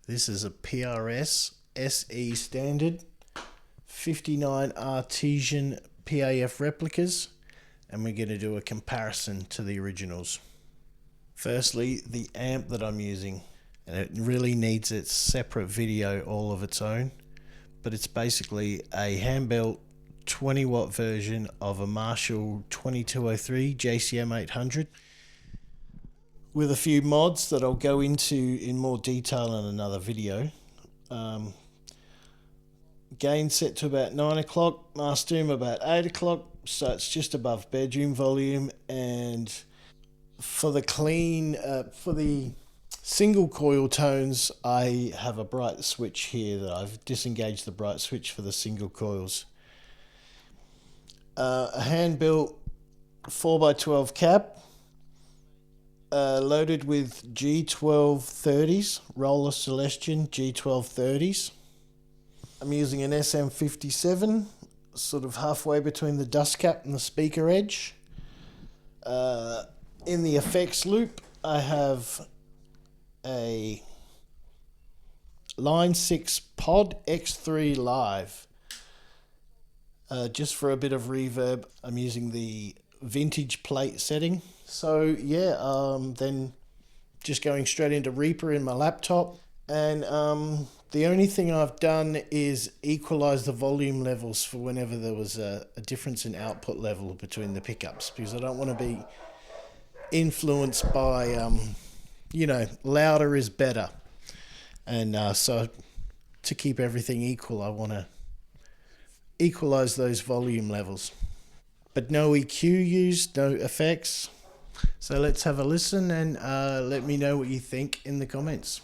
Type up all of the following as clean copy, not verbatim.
This is a PRS SE Standard 59 Artesian PAF replicas, and we're going to do a comparison to the originals. Firstly, the amp that I'm using, and it really needs its separate video all of its own, but it's basically a hand-built 20 watt version of a Marshall 2203 JCM 800 with a few mods that I'll go into in more detail in another video. Gain set to about 9 o'clock, master room about 8 o'clock, so it's just above bedroom volume. And for the clean, for the single coil tones, I have a bright switch here that I've disengaged the bright switch for the single coils. A hand-built 4x12 cap, loaded with G1230s, Rola Celestion G1230s. I'm using an SM57, sort of halfway between the dust cap and the speaker edge. In the effects loop, I have a Line 6 Pod X3 Live. Just for a bit of reverb, I'm using the vintage plate setting. So yeah, then just going straight into Reaper in my laptop. And the only thing I've done is equalize the volume levels for whenever there was a difference in output level between the pickups, because I don't want to be influenced by, louder is better. And so to keep everything equal, I want to equalize those volume levels. But no EQ used, no effects. So let's have a listen and let me know what you think in the comments.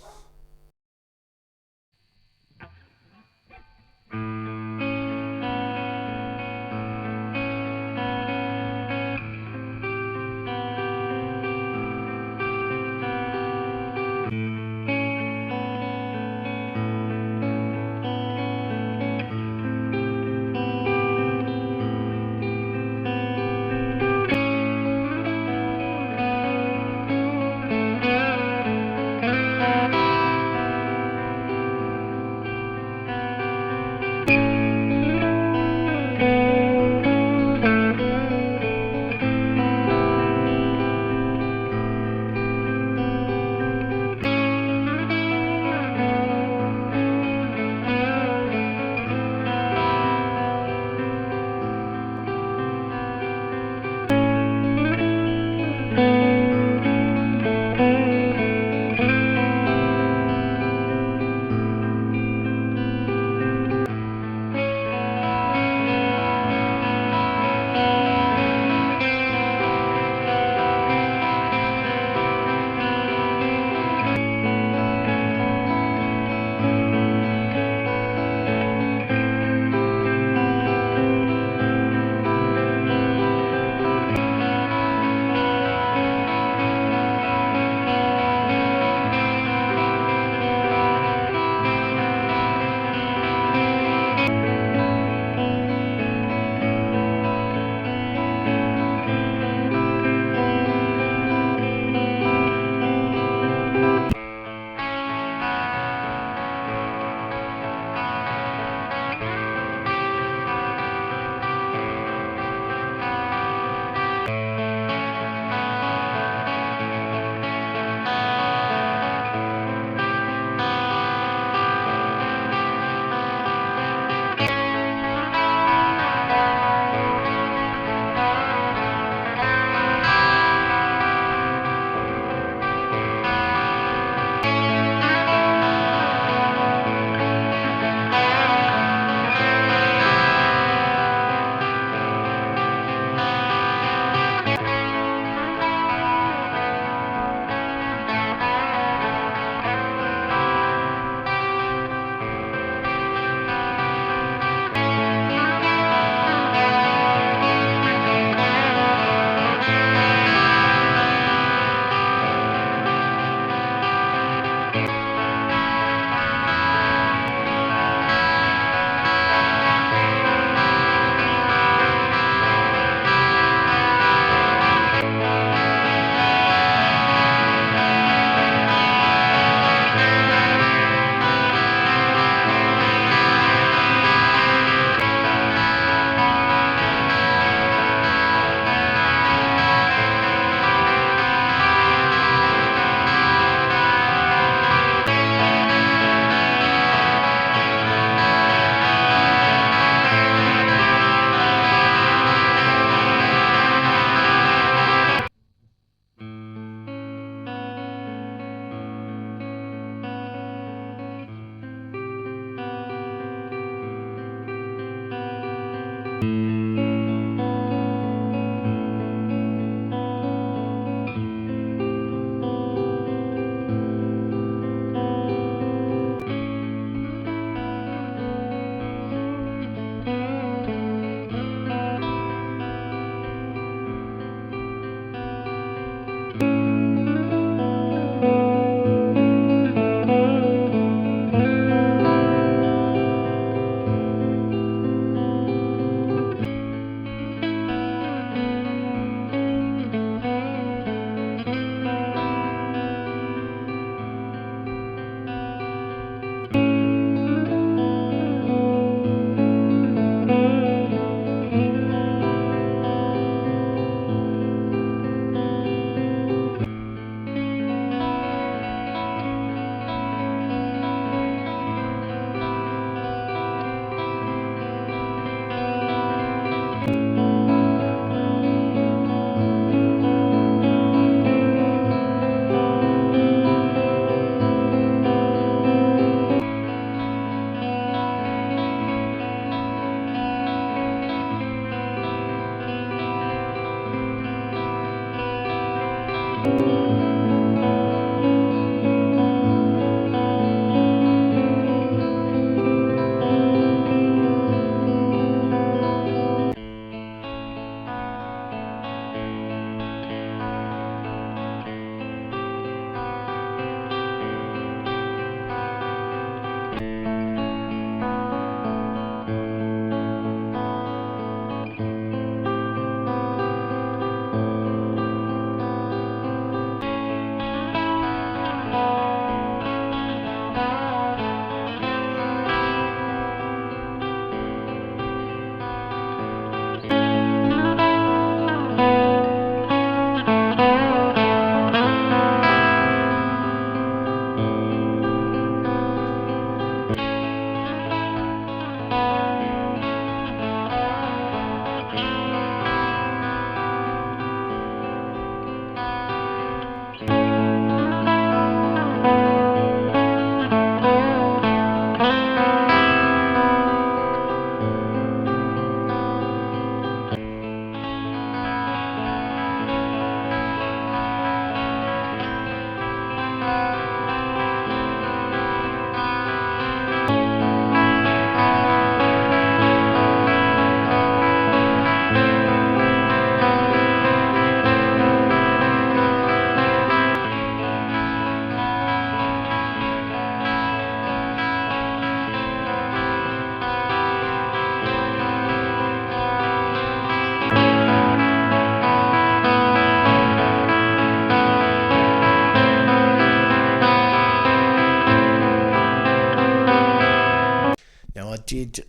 did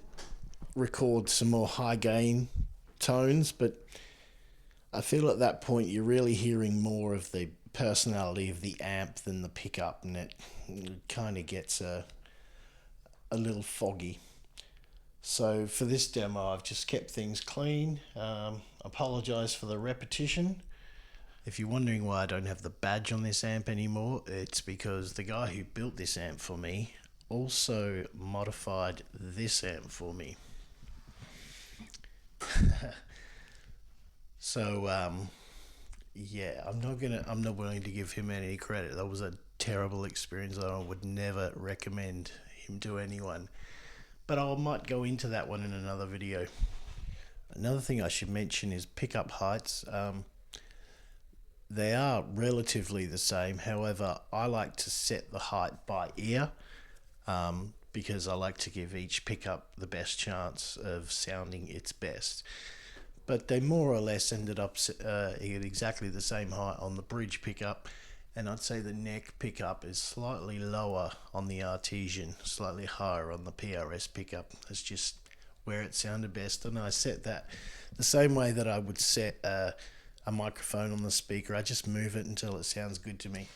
record some more high gain tones, but I feel at that point you're really hearing more of the personality of the amp than the pickup, and it kind of gets a little foggy. So for this demo, I've just kept things clean. Apologize for the repetition. If you're wondering why I don't have the badge on this amp anymore, it's because the guy who built this amp for me also modified this amp for me. So yeah, I'm not willing to give him any credit. That was a terrible experience that I would never recommend him to anyone. But I might go into that one in another video. Another thing I should mention is pickup heights. They are relatively the same. However, I like to set the height by ear because I like to give each pickup the best chance of sounding its best. But they more or less ended up at exactly the same height on the bridge pickup, and I'd say the neck pickup is slightly lower on the Artesian, slightly higher on the PRS pickup. That's just where it sounded best, and I set that the same way that I would set a microphone on the speaker. I just move it until it sounds good to me.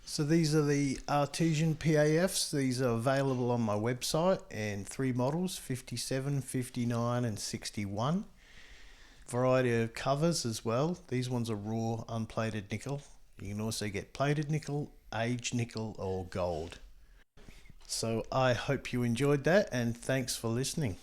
So these are the Artesian PAFs. These are available on my website, and 3 models, 57, 59 and 61. Variety of covers as well. These ones are raw unplated nickel. You can also get plated nickel, aged nickel or gold. So I hope you enjoyed that, and thanks for listening.